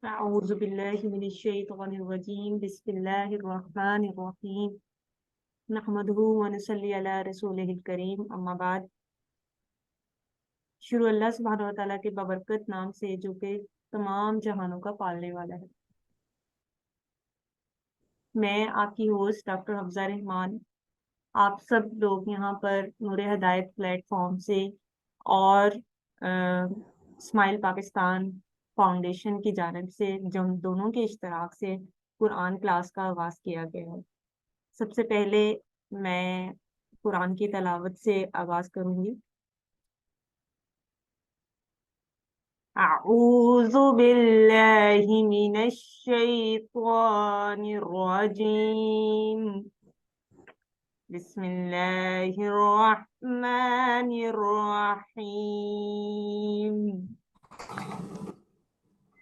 أعوذ بالله من الشيطان الرجيم بسم الله الرحمن الرحيم نحمده ونصلي على رسوله الكريم اما بعد شروع اللہ سبحانہ وتعالیٰ کے بابرکت نام سے جو کہ تمام جہانوں کا پالنے والا ہے۔ میں آپ کی ہوسٹ ڈاکٹر حفظہ رحمان آپ سب لوگ یہاں پر نور ہدایت پلیٹ فارم سے اور اسمائل پاکستان فاؤنڈیشن کی جانب سے جن دونوں کے اشتراک سے قرآن کلاس کا آغاز کیا گیا ہے۔ سب سے پہلے میں قرآن کی تلاوت سے آغاز کروں گی۔ اعوذ باللہ من الشیطان الرجیم بسم اللہ الرحمن الرحیم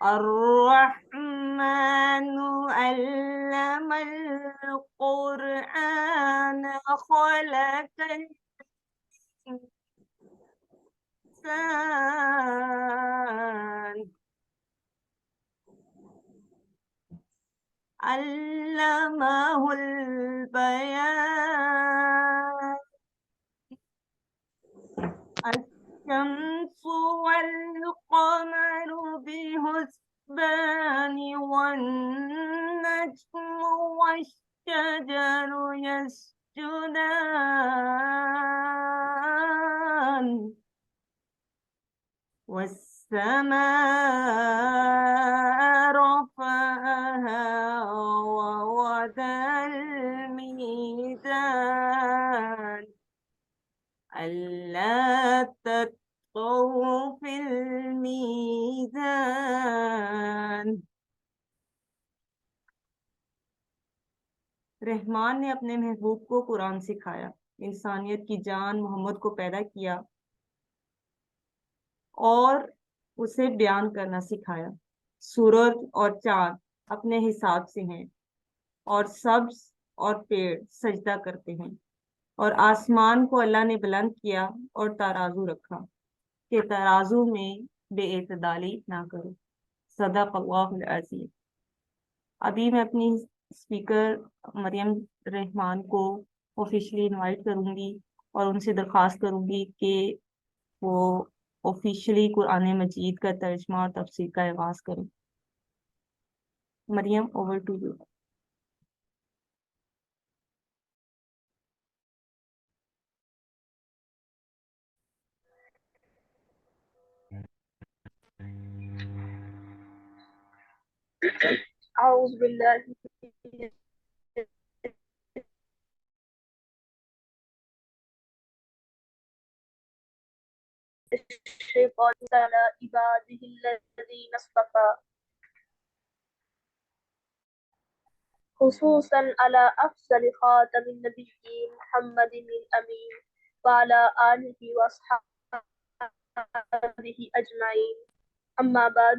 الرحمن علم القرآن خلق الإنسان علمه البيان الشمس والقمر بحسبان والنجم والشجر يسجدان والسماء رفعها ووضع الميزان ألا تطغوا في الميزان۔ رحمان نے اپنے محبوب کو قرآن سکھایا، انسانیت کی جان محمد کو پیدا کیا اور اسے بیان کرنا سکھایا۔ سورج اور چاند اپنے حساب سے ہیں اور سبز اور پیڑ سجدہ کرتے ہیں، اور آسمان کو اللہ نے بلند کیا اور ترازو رکھا کہ ترازو میں بے اعتدالی نہ کرو۔ صدق اللہ العظیم۔ ابھی میں اپنی اسپیکر مریم رحمان کو آفیشلی انوائٹ کروں گی اور ان سے درخواست کروں گی کہ وہ آفیشلی قرآن مجید کا ترجمہ اور تفسیر کا آغاز کریں۔ مریم، اوور ٹو یو۔ أعوذ بالله من الشيطان على عباده الذين اصطفى خصوصا على أفضل خاتم النبيين محمد الأمين وعلى آله وأصحابه أجمعين، أما بعد،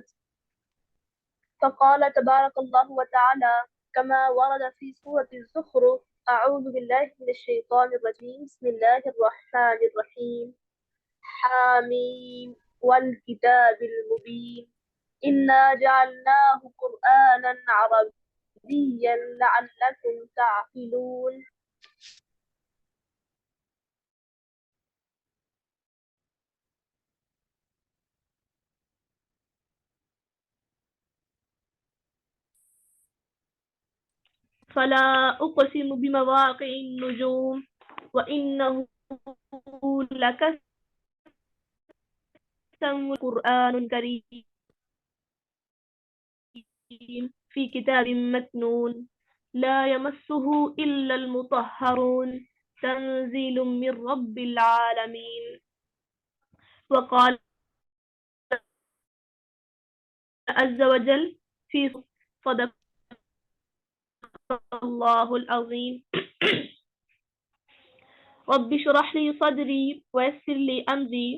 فقال تبارك الله وتعالى كما ورد في سورة الزخرف: أعوذ بالله من الشيطان الرجيم بسم الله الرحمن الرحيم حاميم والكتاب المبين إنا جعلناه قرآنا عربيا لعلكم تعقلون۔ فلا أقسم بمواقع النجوم وإنه لقسم قرآن كريم في كتاب مكنون لا يمسه إلا المطهرون تنزيل من رب العالمين۔ وقال عز وجل في صدق الله العظيم رب اشرح لي صدري ويسر لي أمري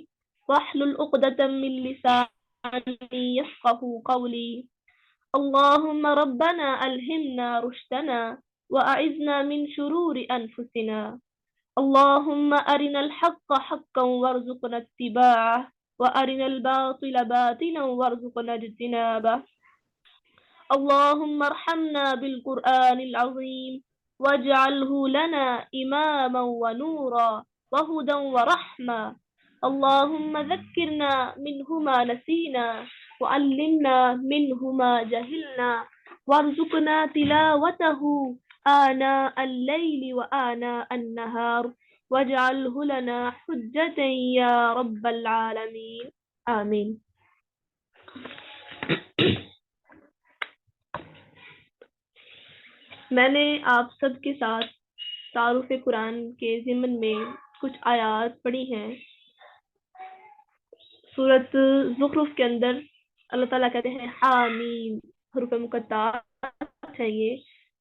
واحلل عقدة من لساني يفقهوا قولي اللهم ربنا ألهمنا رشدنا وأعذنا من شرور أنفسنا اللهم أرنا الحق حقا وارزقنا اتباعه وأرنا الباطل باطلا وارزقنا اجتنابه۔ اللهم ارحمنا بالقرآن العظيم واجعله لنا إماما ونورا وهدى ورحمة. اللهم ذكرنا منه ما نسينا وعلمنا منه ما جهلنا وارزقنا تلاوته آناء الليل وآناء النهار واجعله لنا حجة يا رب العالمين آمين. میں نے آپ سب کے ساتھ تعارف قرآن کے ضمن میں کچھ آیات پڑھی ہیں. سورۃ زخرف کے اندر اللہ تعالیٰ کہتے ہیں حامیم، حروف مقطعات ہے یہ،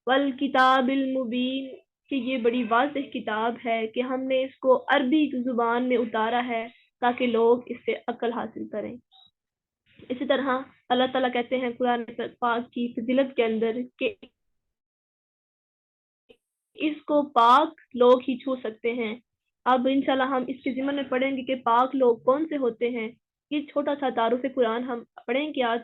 والکتاب المبین، کہ یہ بڑی واضح کتاب ہے کہ ہم نے اس کو عربی زبان میں اتارا ہے تاکہ لوگ اس سے عقل حاصل کریں. اسی طرح اللہ تعالیٰ کہتے ہیں قرآن پاک کی فضیلت کے اندر کہ اس کو پاک لوگ ہی چھو سکتے ہیں. اب انشاءاللہ ہم اس کے ضمن میں پڑھیں گے کہ پاک لوگ کون سے ہوتے ہیں. یہ چھوٹا سا تعارف قرآن ہم پڑھیں گے آج.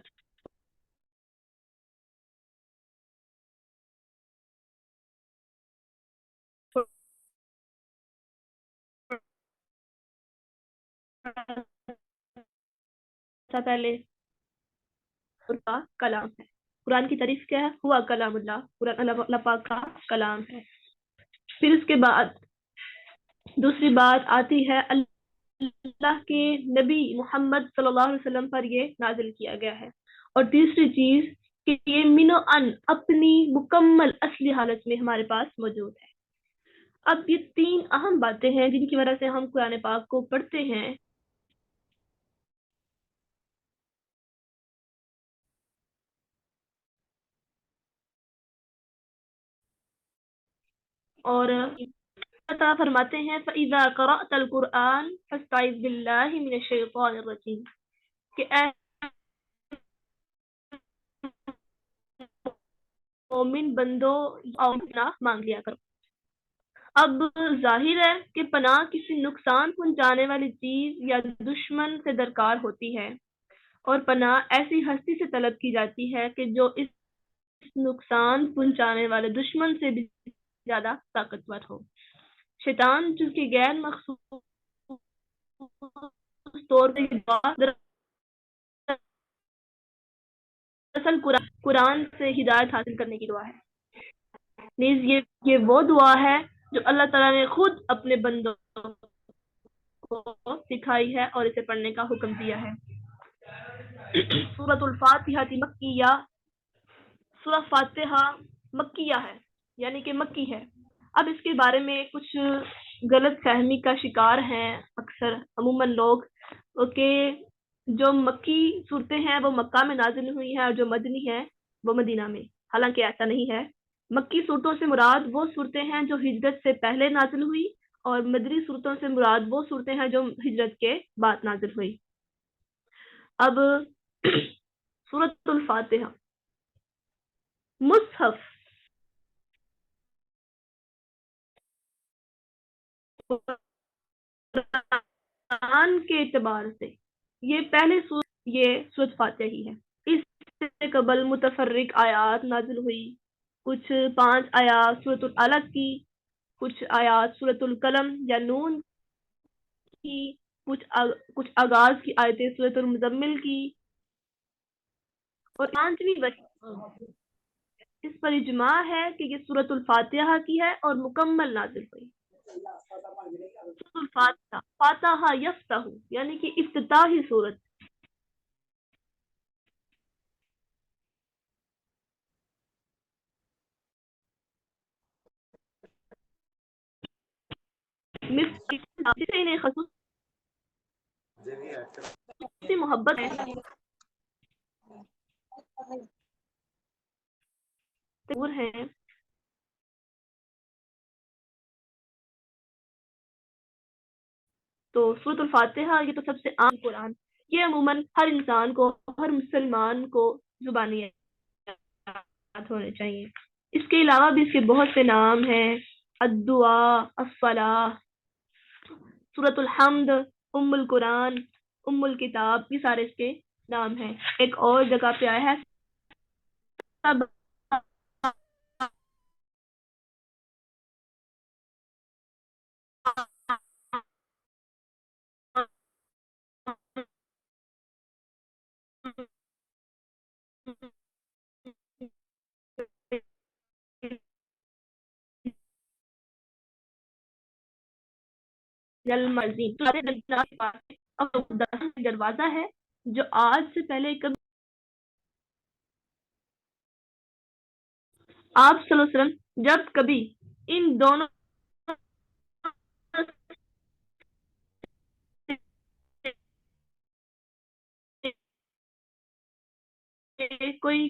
پہلے کا کلام ہے. قرآن کی تعریف کیا ہے؟ ہوا کلام اللہ، قرآن اللہ پاک کا کلام ہے. پھر اس کے بعد دوسری بات آتی ہے اللہ کے نبی محمد صلی اللہ علیہ وسلم پر یہ نازل کیا گیا ہے. اور تیسری چیز کہ یہ من و ان اپنی مکمل اصلی حالت میں ہمارے پاس موجود ہے. اب یہ تین اہم باتیں ہیں جن کی وجہ سے ہم قرآن پاک کو پڑھتے ہیں. اور اللہ فرماتے ہیں فَإِذَا قَرَأْتَ الْقُرْآنَ فَاسْتَعِذْ بِاللَّهِ مِنَ الشَّيْطَانِ الرَّجِيمِ، کہ اے مومن بندو پناہ مانگ لیا کرو. اب ظاہر ہے کہ پناہ کسی نقصان پہنچانے والی چیز یا دشمن سے درکار ہوتی ہے، اور پناہ ایسی ہستی سے طلب کی جاتی ہے کہ جو اس نقصان پہنچانے والے دشمن سے بھی زیادہ طاقتور ہو. شیطان جو کہ غیر مخصوص طور پر اصل قرآن سے ہدایت حاصل کرنے کی دعا ہے. نیز یہ وہ دعا ہے جو اللہ تعالیٰ نے خود اپنے بندوں کو سکھائی ہے اور اسے پڑھنے کا حکم دیا ہے. سورۃ الفاتحہ مکیہ، سورہ فاتحہ مکیہ ہے یعنی کہ مکی ہے. اب اس کے بارے میں کچھ غلط فہمی کا شکار ہیں اکثر عموماً لوگ کہ جو مکی صورتیں ہیں وہ مکہ میں نازل ہوئی ہیں اور جو مدنی ہیں وہ مدینہ میں. حالانکہ ایسا نہیں ہے. مکی صورتوں سے مراد وہ صورتیں ہیں جو ہجرت سے پہلے نازل ہوئی، اور مدنی صورتوں سے مراد وہ صورتیں ہیں جو ہجرت کے بعد نازل ہوئی. اب سورۃ الفاتحہ مصحف قرآن کے اعتبار سے یہ پہلے سورۃ فاتحہ ہی ہے. اس سے قبل متفرق آیات نازل ہوئی. کچھ 5 آیات سورۃ العلق کی، کچھ آیات سورۃ القلم یا نون کی، کچھ آغاز کی آیتیں سورۃ المزمل کی، اور 5ویں وحی اس پر اجماع ہے کہ یہ سورۃ الفاتحہ کی ہے اور مکمل نازل ہوئی. سورۃ الفاتحہ، فاتحہ یفتح یعنی کہ افتتاحی سورت. خصوصی محبت ہے تو سورۃ الفاتحہ یہ تو سب سے عام قرآن، یہ عموماً ہر انسان کو، ہر مسلمان کو زبانی یاد ہونے چاہیے. اس کے علاوہ بھی اس کے بہت سے نام ہیں: الدعاء، الصلاح، سورۃ الحمد، ام القرآن، ام الکتاب، یہ سارے اس کے نام ہیں. ایک اور جگہ پہ آیا ہے دروازہ ہے جو آج سے پہلے کبھی آپ صلی اللہ علیہ وسلم جب کبھی ان دونوں کوئی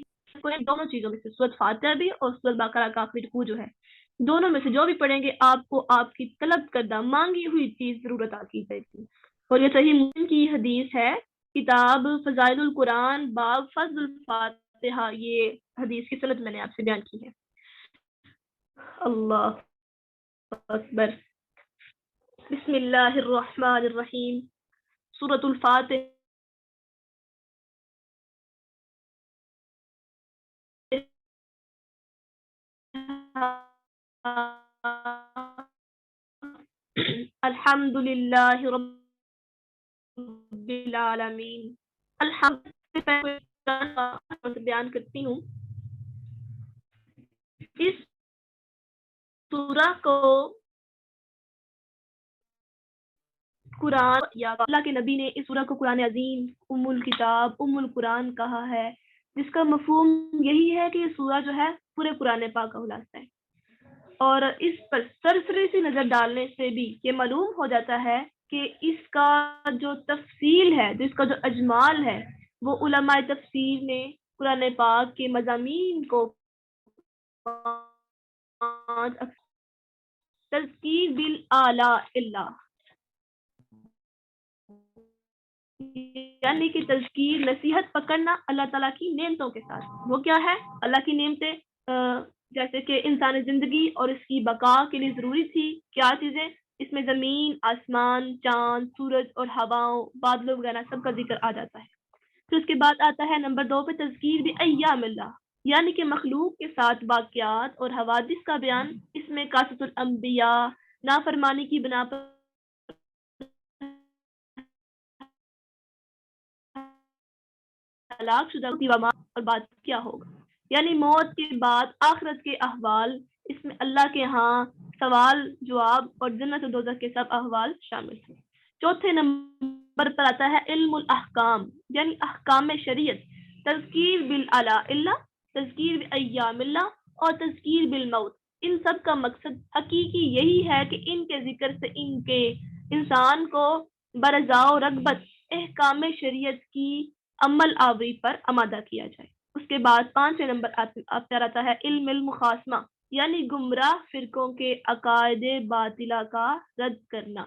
دونوں چیزوں میں سے سورۃ فاتحہ بھی اور سورۃ بقرہ کا آخری رکوع جو ہے، دونوں میں سے جو بھی پڑھیں گے آپ کو آپ کی طلب کردہ مانگی ہوئی چیز ضرورت آتی ہے گی. اور یہ صحیح مسلم کی حدیث ہے، کتاب فضائل القرآن باب فضل الفاتحہ، یہ حدیث کی سند میں نے آپ سے بیان کی ہے. اللہ اکبر. بسم اللہ الرحمن الرحیم. سورۃ الفاتحہ الحمد للہ رب العالمین. الحمد بیان کرتی ہوں. اس سورہ کو قرآن یا اللہ کے نبی نے اس سورہ کو قرآن عظیم، ام الکتاب، ام القرآن کہا ہے، جس کا مفہوم یہی ہے کہ یہ سورہ جو ہے پورے قرآن پاک کا خلاصہ ہے. اور اس پر سرسری سی نظر ڈالنے سے بھی یہ معلوم ہو جاتا ہے کہ اس کا جو تفصیل ہے، جو اس کا جو اجمال ہے، وہ علماء تفسیر نے قرآن پاک کے مضامین کو تذکیر بالاعلیٰ اللہ، یعنی کہ تذکیر نصیحت پکڑنا اللہ تعالیٰ کی نعمتوں کے ساتھ. وہ کیا ہے؟ اللہ کی نعمتیں، جیسے کہ انسانی زندگی اور اس کی بقا کے لیے ضروری تھی کیا چیزیں، اس میں زمین، آسمان، چاند، سورج اور ہواؤں، بادلوں وغیرہ سب کا ذکر آ جاتا ہے. پھر اس کے بعد آتا ہے نمبر 2 پہ تذکیر بایام اللہ، یعنی کہ مخلوق کے ساتھ واقعات اور حوادث کا بیان. اس میں قصص الانبیاء، نافرمانی کی بنا پر ہلاک شدہ اور بعد کیا ہوگا، یعنی موت کے بعد آخرت کے احوال. اس میں اللہ کے ہاں سوال جواب اور جنت و دوزخ کے سب احوال شامل ہیں. چوتھے نمبر پر آتا ہے علم الاحکام، یعنی احکام شریعت. تذکیر بالاعلیٰ اللہ، تذکیر بایام اللہ اور تذکیر بالموت. ان سب کا مقصد حقیقی یہی ہے کہ ان کے ذکر سے انسان کو برضا و رغبت احکام شریعت کی عمل آوری پر آمادہ کیا جائے. اس کے بعد 5 نمبر آتا ہے علم المخاصمہ، یعنی گمراہ فرقوں کے عقائد باطلہ کا رد کرنا.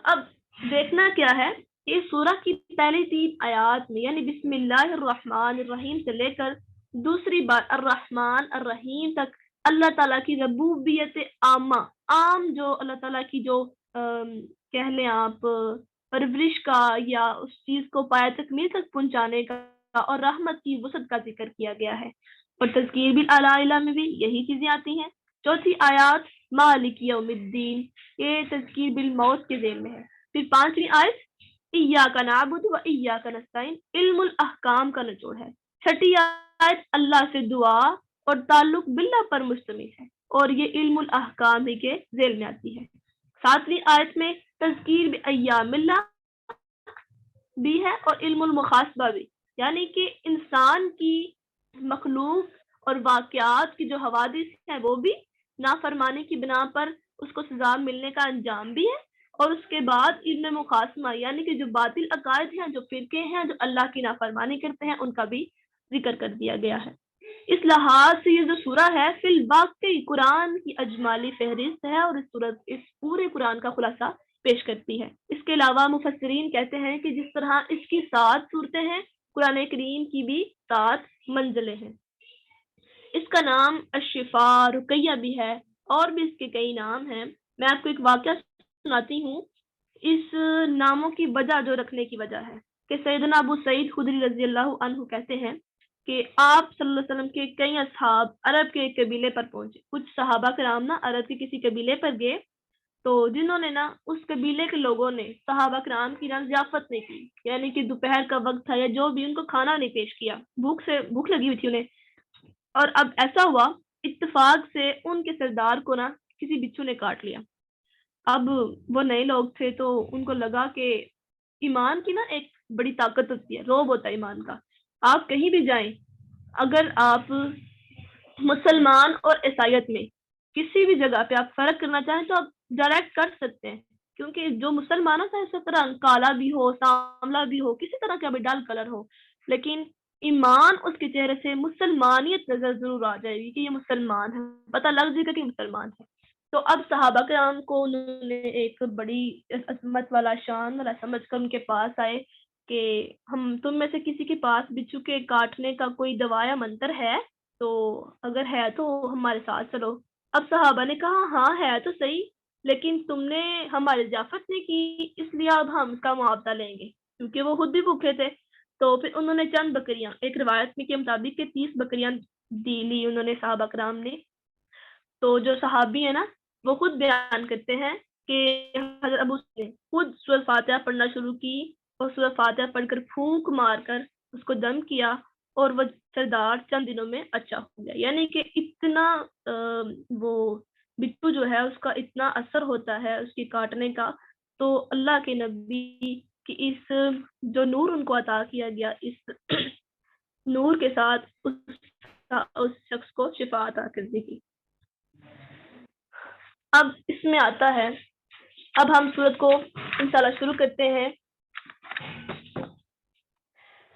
اب دیکھنا کیا ہے، یہ سورہ کی پہلی 3 آیات میں، یعنی بسم اللہ الرحمن الرحیم سے لے کر دوسری بار الرحمن الرحیم تک اللہ تعالیٰ کی ربوبیت عامہ، عام جو اللہ تعالیٰ کی جو کہہ لیں آپ پرورش کا یا اس چیز کو پایہ تکمیل تک پہنچانے کا اور رحمت کی وسعت کا ذکر کیا گیا ہے. اور تذکیر بالاعلیٰ میں بھی یہی چیزیں آتی ہیں. چوتھی آیات مالک یوم الدین، یہ تذکیر بالموت کے ذیل میں ہے. پھر 5ویں آیت ایاک نعبد و ایاک نستعین، علم الاحکام کا نچوڑ ہے. 6ٹھی آیت اللہ سے دعا اور تعلق باللہ پر مشتمل ہے، اور یہ علم الاحکام ہی کے ذیل میں آتی ہے. 7ویں آیت میں تذکیر بایام اللہ بھی ہے اور علم المخاصبہ بھی، یعنی کہ انسان کی مخلوق اور واقعات کی جو حوادث ہیں وہ بھی نافرمانی کی بنا پر اس کو سزا ملنے کا انجام بھی ہے. اور اس کے بعد علم مخاصمہ، یعنی کہ جو باطل عقائد ہیں، جو فرقے ہیں جو اللہ کی نافرمانی کرتے ہیں، ان کا بھی ذکر کر دیا گیا ہے. اس لحاظ سے یہ جو سورہ ہے فی الواقع قرآن کی اجمالی فہرست ہے اور اس پورے قرآن کا خلاصہ پیش کرتی ہے. اس کے علاوہ مفسرین کہتے ہیں کہ جس طرح اس کی 7 صورتیں ہیں، قرآن کریم کی بھی 7 منزلیں ہیں. اس کا نام الشفاء، رقیہ بھی ہے، اور بھی اس کے کئی نام ہیں. میں آپ کو ایک واقعہ سناتی ہوں. اس ناموں کی وجہ جو رکھنے کی وجہ ہے کہ سیدنا ابو سعید خدری رضی اللہ عنہ کہتے ہیں کہ آپ صلی اللہ علیہ وسلم کے کئی اصحاب عرب کے ایک قبیلے پر پہنچے. کچھ صحابہ کرام نا عرب کے کسی قبیلے پر گئے تو جنہوں نے نا اس قبیلے کے لوگوں نے صحابہ کرام کی نا ضیافت نہیں کی, یعنی کہ دوپہر کا وقت تھا یا جو بھی, ان کو کھانا نہیں پیش کیا, بھوک لگی ہوئی تھی انہیں. اور اب ایسا ہوا اتفاق سے ان کے سردار کو نا کسی بچھو نے کاٹ لیا. اب وہ نئے لوگ تھے تو ان کو لگا کہ ایمان کی نا ایک بڑی طاقت ہوتی ہے, روب ہوتا ہے ایمان کا. آپ کہیں بھی جائیں, اگر آپ مسلمان اور عیسائیت میں کسی بھی جگہ پہ آپ فرق کرنا چاہیں تو آپ ڈائریکٹ کر سکتے ہیں, کیونکہ جو مسلمانوں کا اس طرح کالا بھی ہو, سانولا بھی ہو, کسی طرح کا بھی ڈل کلر ہو, لیکن ایمان اس کے چہرے سے مسلمانیت نظر ضرور آ جائے گی کہ یہ مسلمان ہے, پتہ لگ جائے گا کہ مسلمان ہے. تو اب صحابہ کرام کو انہوں نے ایک بڑی عظمت والا, شان والا سمجھ کر ان کے پاس آئے کہ ہم تم میں سے کسی کے پاس بچھو کے کاٹنے کا کوئی دوا یا منتر ہے تو اگر ہے تو ہمارے ساتھ چلو. اب صحابہ نے کہا ہاں ہے تو صحیح, لیکن تم نے ہماری ضیافت نہیں کی, اس لیے اب ہم اس کا معاوضہ لیں گے, کیونکہ وہ خود بھی بھوکے تھے. تو پھر انہوں نے چند بکریاں, ایک روایت میں کے مطابق کہ 30 بکریاں لی انہوں نے صحابہ کرام نے. تو جو صحابی ہیں نا وہ خود بیان کرتے ہیں کہ حضرت ابو نے خود سورۃ فاتحہ پڑھنا شروع کی اور سورۃ فاتحہ پڑھ کر پھونک مار کر اس کو دم کیا اور وہ سردار چند دنوں میں اچھا ہو گیا. یعنی کہ اتنا وہ بچو جو ہے اس کا اتنا اثر ہوتا ہے اس کی کاٹنے کا. تو اللہ کے نبی کی اس جو نور ان کو عطا کیا گیا, اس نور کے ساتھ اس شخص کو شفا عطا کر دی گئی. اب اس میں آتا ہے, اب ہم سورت کو انشاءاللہ شروع کرتے ہیں,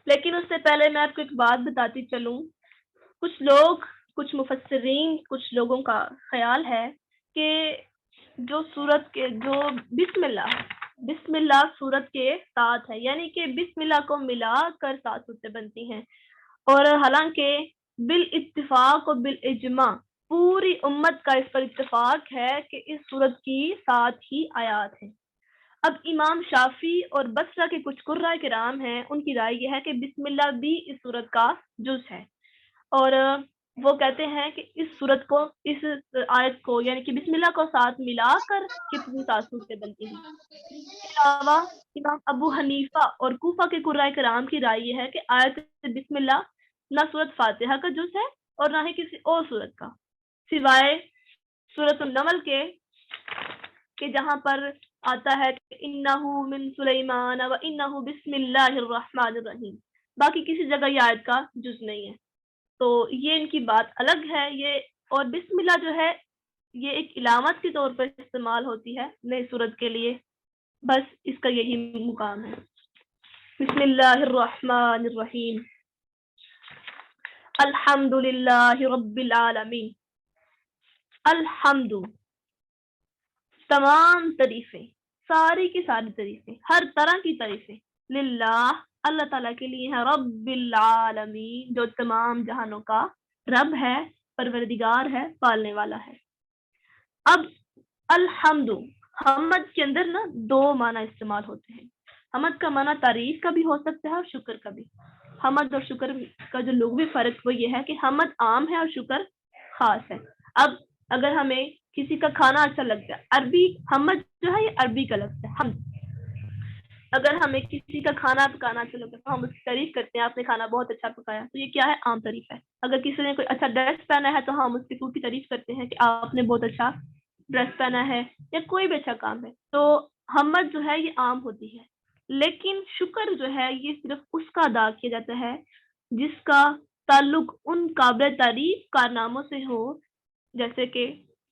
لیکن اس سے پہلے میں آپ کو ایک بات بتاتی چلوں. کچھ لوگ, کچھ مفسرین, کچھ لوگوں کا خیال ہے کہ جو سورت کے جو بسم اللہ سورت کے ساتھ ہے, یعنی کہ بسم اللہ کو ملا کر 7 صورتیں بنتی ہیں, اور حالانکہ بالاتفاق اور بالاجماع پوری امت کا اس پر اتفاق ہے کہ اس سورت کی 7 ہی آیات ہیں. اب امام شافعی اور بصرہ کے کچھ قراء کرام ہیں, ان کی رائے یہ ہے کہ بسم اللہ بھی اس سورت کا جز ہے, اور وہ کہتے ہیں کہ اس سورت کو, اس آیت کو یعنی کہ بسم اللہ کو ساتھ ملا کر کتنی 7 صورتیں بنتی ہیں. اس کے علاوہ امام ابو حنیفہ اور کوفہ کے قراء کرام کی رائے یہ ہے کہ آیت بسم اللہ نہ سورت فاتحہ کا جز ہے اور نہ ہی کسی اور سورت کا, سوائے سورت النمل کے جہاں پر آتا ہے کہ انہو من سلیمان و انہو بسم اللہ الرحمن الرحیم. باقی کسی جگہ یہ آیت کا جز نہیں ہے. تو یہ ان کی بات الگ ہے یہ, اور بسم اللہ جو ہے یہ ایک علامت کے طور پر استعمال ہوتی ہے نئی سورت کے لیے, بس اس کا یہی مقام ہے. بسم اللہ الرحمن الرحیم. الحمد للہ رب العالمین. الحمد تمام تعریفیں, ساری کی ساری تعریفیں, ہر طرح کی تعریفیں, للہ اللہ تعالیٰ کے لیے ہے, رب العالمین جو تمام جہانوں کا رب ہے, پروردگار ہے, پالنے والا ہے. اب الحمد, حمد کے اندر نا 2 معنی استعمال ہوتے ہیں. حمد کا معنی تعریف کا بھی ہو سکتا ہے اور شکر کا بھی. حمد اور شکر کا جو لغوی فرق وہ یہ ہے کہ حمد عام ہے اور شکر خاص ہے. اب اگر ہمیں کسی کا کھانا اچھا لگتا ہے, عربی حمد جو ہے یہ عربی کا لفظ ہے, حمد. اگر ہمیں کسی کا کھانا پکانا اچھا لگتا ہے تو ہم اس کی تعریف کرتے ہیں, آپ نے کھانا بہت اچھا پکایا, تو یہ کیا ہے, عام تعریف ہے. اگر کسی نے کوئی اچھا ڈریس پہنا ہے تو ہم اس کی پوری تعریف کرتے ہیں کہ آپ نے بہت اچھا ڈریس پہنا ہے, یا کوئی بھی اچھا کام ہے. تو حمد جو ہے یہ عام ہوتی ہے, لیکن شکر جو ہے یہ صرف اس کا ادا کیا جاتا ہے جس کا تعلق ان قابل تعریف کارناموں سے ہو, جیسے کہ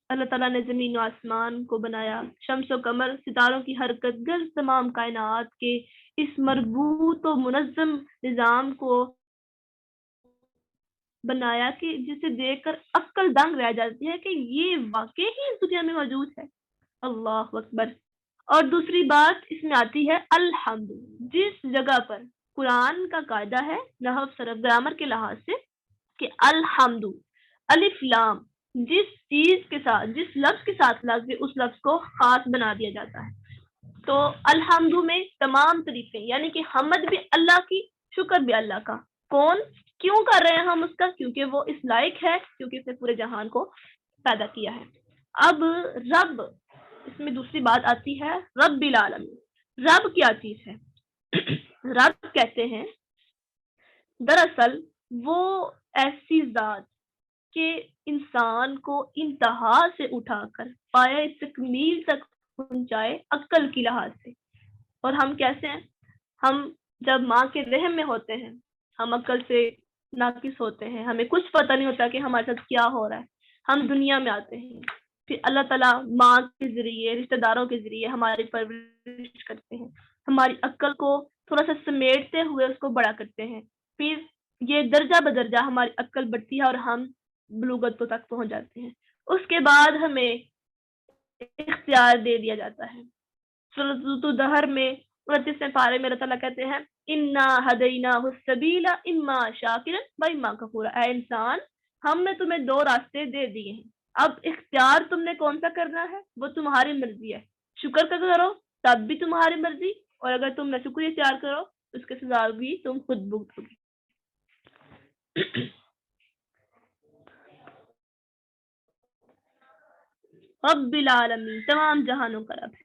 اللہ تعالیٰ نے زمین و آسمان کو بنایا, شمس و قمر, ستاروں کی حرکت, گرد تمام کائنات کے اس مربوط و منظم نظام کو بنایا کہ جسے دیکھ کر عقل دنگ رہ جاتی ہے کہ یہ واقعی ہی اس دنیا میں موجود ہے. اللہ اکبر. اور دوسری بات اس میں آتی ہے الحمد, جس جگہ پر قرآن کا قاعدہ ہے نحو صرف گرامر کے لحاظ سے کہ الحمد الف لام, جس چیز کے ساتھ, جس لفظ کے ساتھ لفظ اس لفظ کو خاص بنا دیا جاتا ہے. تو الحمد میں تمام تعریفیں، یعنی کہ حمد بھی اللہ کی، شکر بھی اللہ کا. کون کیوں کر رہے ہیں ہم اس کا؟ کیونکہ وہ اس لائق ہے، کیونکہ اس نے پورے جہان کو پیدا کیا ہے. اب رب، اس میں دوسری بات آتی ہے رب العالمین. رب کیا چیز ہے؟ رب کہتے ہیں دراصل وہ ایسی ذات کہ انسان کو انتہا سے اٹھا کر پایہ تکمیل تک پہنچائے عقل کی لحاظ سے. اور ہم کیسے ہیں؟ ہم جب ماں کے رحم میں ہوتے ہیں ہم عقل سے ناقص ہوتے ہیں، ہمیں کچھ پتہ نہیں ہوتا کہ ہمارے ساتھ کیا ہو رہا ہے. ہم دنیا میں آتے ہیں، پھر اللہ تعالیٰ ماں کے ذریعے، رشتہ داروں کے ذریعے ہماری پرورش کرتے ہیں، ہماری عقل کو تھوڑا سا سمیٹتے ہوئے اس کو بڑا کرتے ہیں. پھر یہ درجہ بدرجہ ہماری عقل بڑھتی ہے اور ہم بلوغت تک پہنچ جاتے ہیں. اس کے بعد ہمیں اختیار دے دیا جاتا ہے. سورۃ الدہر میں 29ویں پارے میں اللہ تعالیٰ کہتے ہیں انا ہدیناہ السبیل اما شاکرا و اما کفورا. اے انسان، ہم نے تمہیں دو راستے دے دیے ہیں، اب اختیار تم نے کون سا کرنا ہے وہ تمہاری مرضی ہے. شکر کا کرو تب بھی تمہاری مرضی، اور اگر تم نہ شکر اختیار کرو اس کے سزا بھی تم خود بھگتو گے. رب العالمین، تمام جہانوں کا رب ہے.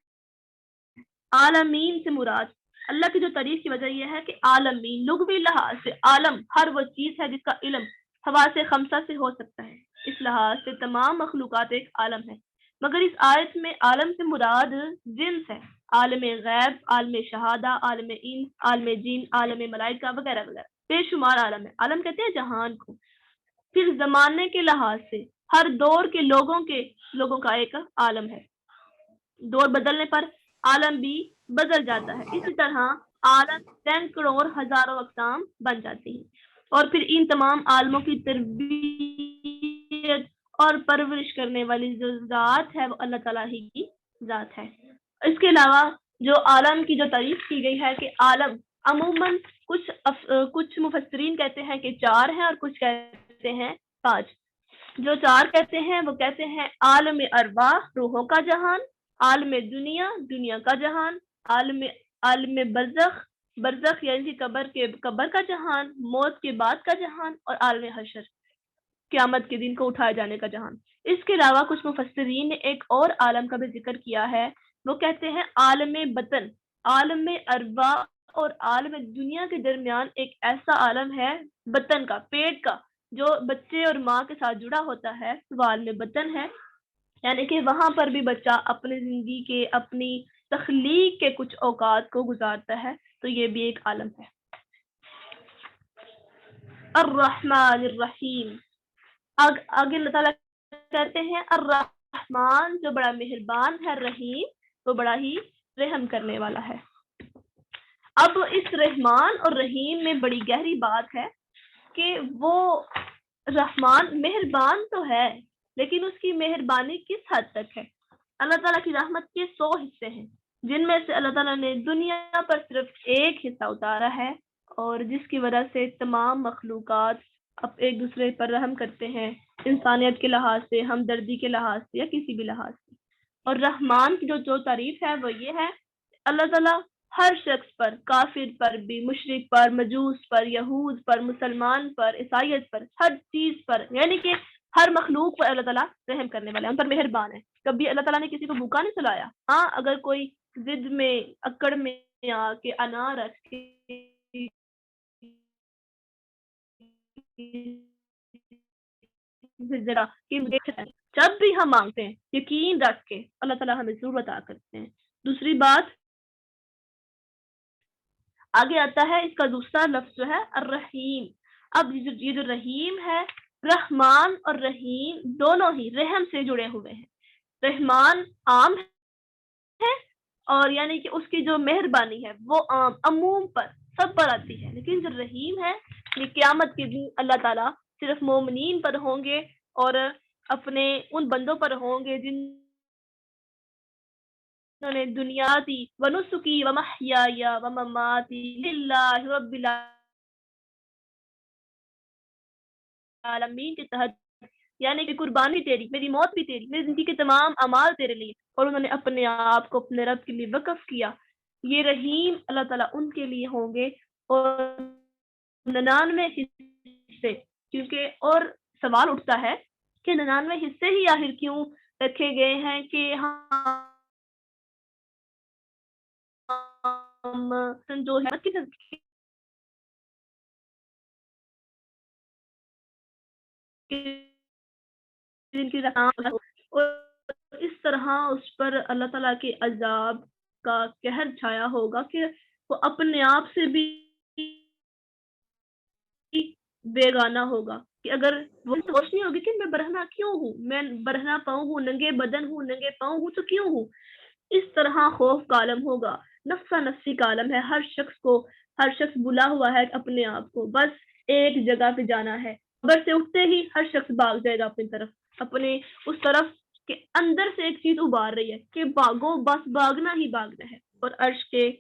عالمین سے مراد اللہ کی جو تعریف کی وجہ یہ ہے کہ عالمین لغوی لحاظ سے عالم ہر وہ چیز ہے جس کا علم حواس خمسہ سے ہو سکتا ہے. اس لحاظ سے تمام مخلوقات ایک عالم ہے، مگر اس آیت میں عالم سے مراد جنس ہے. عالم غیب، عالم شہادہ، عالم انس، عالم جن، عالم ملائکہ وغیرہ وغیرہ، بے شمار عالم ہے. عالم کہتے ہیں جہان کو. پھر زمانے کے لحاظ سے ہر دور کے لوگوں کا ایک عالم ہے. دور بدلنے پر عالم بھی بدل جاتا ہے. اسی طرح عالم سینکڑوں ہزاروں اقسام بن جاتی ہیں، اور پھر ان تمام عالموں کی تربیت اور پرورش کرنے والی جو ذات ہے وہ اللہ تعالیٰ ہی کی ذات ہے. اس کے علاوہ جو عالم کی جو تعریف کی گئی ہے کہ عالم عموماً کچھ مفسرین کہتے ہیں کہ 4 ہیں اور کچھ کہتے ہیں 5. جو 4 کہتے ہیں وہ کہتے ہیں عالم ارواح، روحوں کا جہان، عالم دنیا، دنیا کا جہان، عالم برزخ یعنی قبر کا جہان، موت کے بعد کا جہان، اور عالم حشر، قیامت کے دن کو اٹھائے جانے کا جہان. اس کے علاوہ کچھ مفسرین نے ایک اور عالم کا بھی ذکر کیا ہے، وہ کہتے ہیں عالم بطن. عالم ارواح اور عالم دنیا کے درمیان ایک ایسا عالم ہے بطن کا، پیٹ کا، جو بچے اور ماں کے ساتھ جڑا ہوتا ہے، وہ عالم بطن ہے. یعنی کہ وہاں پر بھی بچہ اپنی زندگی کے، اپنی تخلیق کے کچھ اوقات کو گزارتا ہے. تو یہ بھی ایک عالم ہے. الرحمن الرحیم، آگے اللہ تعالیٰ کہتے ہیں الرحمن جو بڑا مہربان ہے، رحیم وہ بڑا ہی رحم کرنے والا ہے. اب اس رحمان اور رحیم میں بڑی گہری بات ہے کہ وہ رحمان مہربان تو ہے، لیکن اس کی مہربانی کس حد تک ہے؟ اللہ تعالیٰ کی رحمت کے 100 حصے ہیں، جن میں سے اللہ تعالیٰ نے دنیا پر صرف ایک حصہ اتارا ہے، اور جس کی وجہ سے تمام مخلوقات اب ایک دوسرے پر رحم کرتے ہیں، انسانیت کے لحاظ سے، ہمدردی کے لحاظ سے، یا کسی بھی لحاظ سے. اور رحمان کی جو تعریف ہے وہ یہ ہے اللہ تعالیٰ ہر شخص پر، کافر پر بھی، مشرک پر، مجوس پر، یہود پر، مسلمان پر، عیسائیت پر، ہر چیز پر، یعنی کہ ہر مخلوق پر اللہ تعالیٰ رحم کرنے والے ہیں، ان پر مہربان ہے. کبھی اللہ تعالیٰ نے کسی کو بھوکا نہیں سلایا. ہاں، اگر کوئی ضد میں، اکڑ میں آ کے انا رکھ کے جب بھی ہم مانگتے ہیں یقین رکھ کے اللہ تعالیٰ ہمیں ضرور عطا کرتے ہیں. دوسری بات آگے آتا ہے، اس کا دوسرا لفظ جو ہے الرحیم. اب یہ جو رحیم ہے، رحمان اور رحیم دونوں ہی رحم سے جڑے ہوئے ہیں. رحمان عام ہے، اور یعنی کہ اس کی جو مہربانی ہے وہ عام، عموم پر، سب پر آتی ہے. لیکن جو رحیم ہے یہ قیامت کے دن اللہ تعالیٰ صرف مومنین پر ہوں گے اور اپنے ان بندوں پر ہوں گے جنہوں نے دنیا دی ونسکی ومحیای ومماتی للہ رب العالمین کے تحت یعنی کہ قربانی تیری، میری موت بھی تیری، میری زندگی کے تمام اعمال تیرے لیے، اور انہوں نے اپنے آپ کو اپنے رب کے لیے وقف کیا. یہ رحیم اللہ تعالیٰ ان کے لیے ہوں گے. اور 99 حصے، کیونکہ اور سوال اٹھتا ہے کہ 99 حصے ہی آخر کیوں رکھے گئے ہیں کہ ہم جو ہے کی رقم، اور اس طرح اس پر اللہ تعالیٰ کے عذاب کا قہر چھایا ہوگا کہ وہ اپنے آپ سے بھی بیگانہ ہوگا. کہ اگر وہ روشنی ہوگی کہ میں برہنہ کیوں ہوں، میں برہنہ پاؤں ہوں، ننگے بدن ہوں، ننگے پاؤں ہوں، تو کیوں ہوں. اس طرح خوف کا عالم ہوگا، نفسا نفسی کا عالم ہے. ہر شخص بلا ہوا ہے اپنے آپ کو، بس ایک جگہ پہ جانا ہے. قبر سے اٹھتے ہی ہر شخص بھاگ جائے گا اپنی طرف، اپنے اس طرف کے اندر سے ایک چیز ابھار رہی ہے کہ بھاگو، بس بھاگنا ہی بھاگنا ہے. اور عرش کے